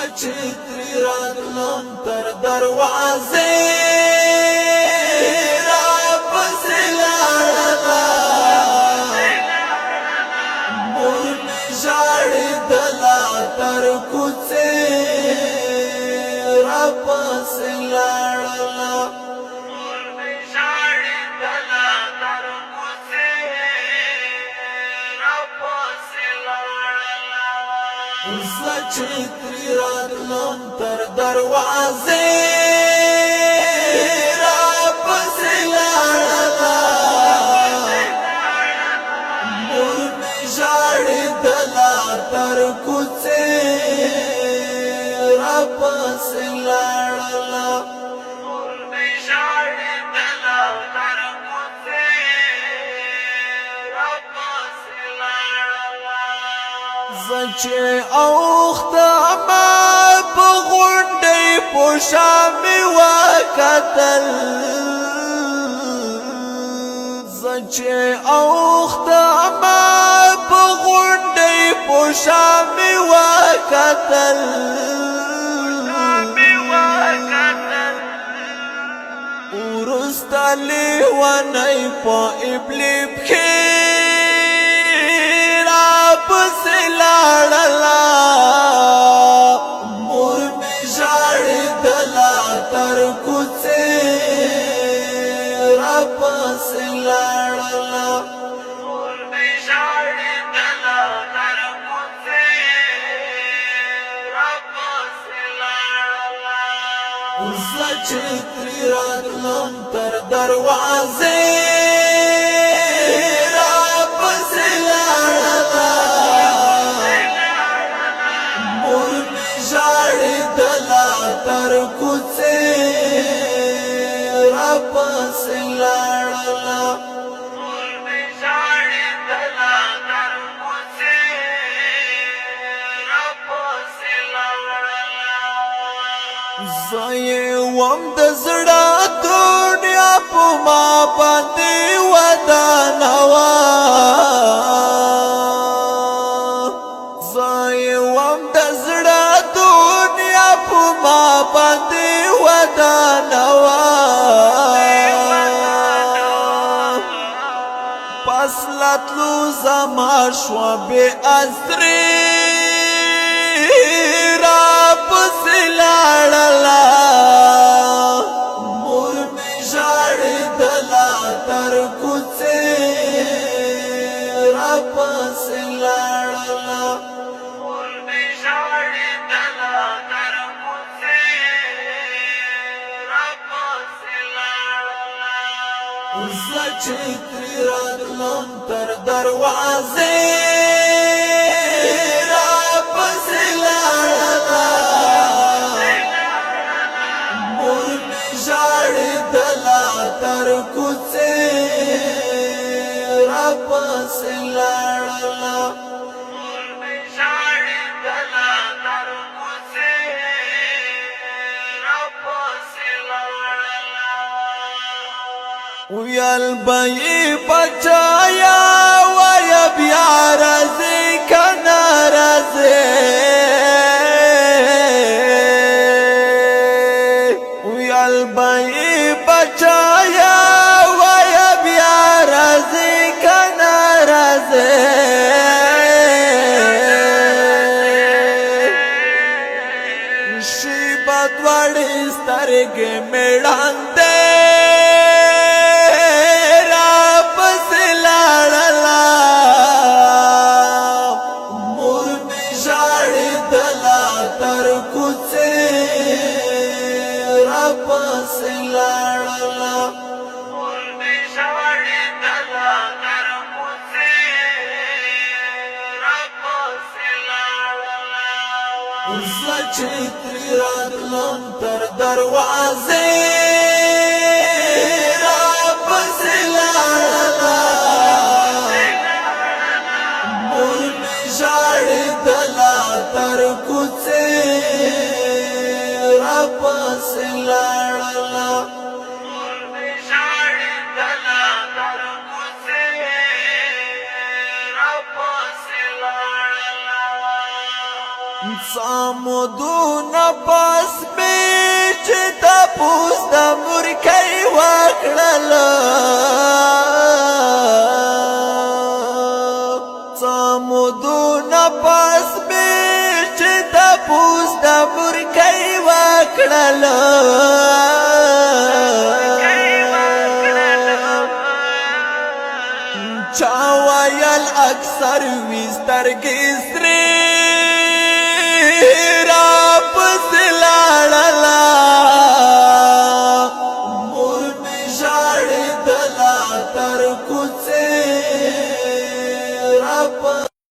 زچتری راتلم تر دروازه را پس لاړه مور می ژاړي دلا تر کوڅه را پس لاړه مور می ژاړي دلا تر کوڅه را پس لاړه زچتری راتلم تر دروازه را پس لاړه مور می ژاړي دلا تر کوڅه را پس لاړه مور می ژاړي دلا تر کوڅه را پس لاړه زچې اوخته ما په غونډې پوښا می وکتل زچې اوخته ما په غونډې پوښا می وکتل ورستلی ونی په ابلیب کې را پس لاړه مور می ژاړي دلا تر کوڅه را پس لاړه مور می ژاړي دلا تر کوڅه را پس لاړه زچتری راتلم تر دروازه را پس لاړه مور می ژاړي دلا تر کوڅه را پس لاړه مور می ژاړي دلا تر کوڅه را پس لاړه زه وم د زړه دنیا په ما باندې ودانوا زه وم د زړه دنیا په ما باندې ودانوا پس لاتلو زما شوا بے ازری را پس لاړه مور می ژاړي دلا تر کوڅه را پس لاړه مور می ژاړي دلا تر کوڅه را پس لاړه زچتری راتلم تر دروازه را پس لاړه مور می ژاړي دلا تر کوڅه را پس لاړه مور می ژاړي دلا تر کوڅه را پس لاړه ویل بای بچایا وای بیا راځي کنه راځي بای بچایا وای بیا راځي کنه راځي شي بدوړې سترګې میړاندې را پس لاړه مور می ژاړي دلا تر کوڅه پس لاړه مور می ژاړي دلا تر کوڅه را پس لاړه زچتری راتلم تر دروازه را پس لاړه مور می ژاړي دلا تر کوڅه را پس لاړه مور می ژاړي دلا تر کوڅه را پس لاړه صامدون پاس بیچ تپوس د مرکی وکړل صامدون پاس بیچ تپوس د مرکی وکړل چاویل اکثر وسترګې سرې را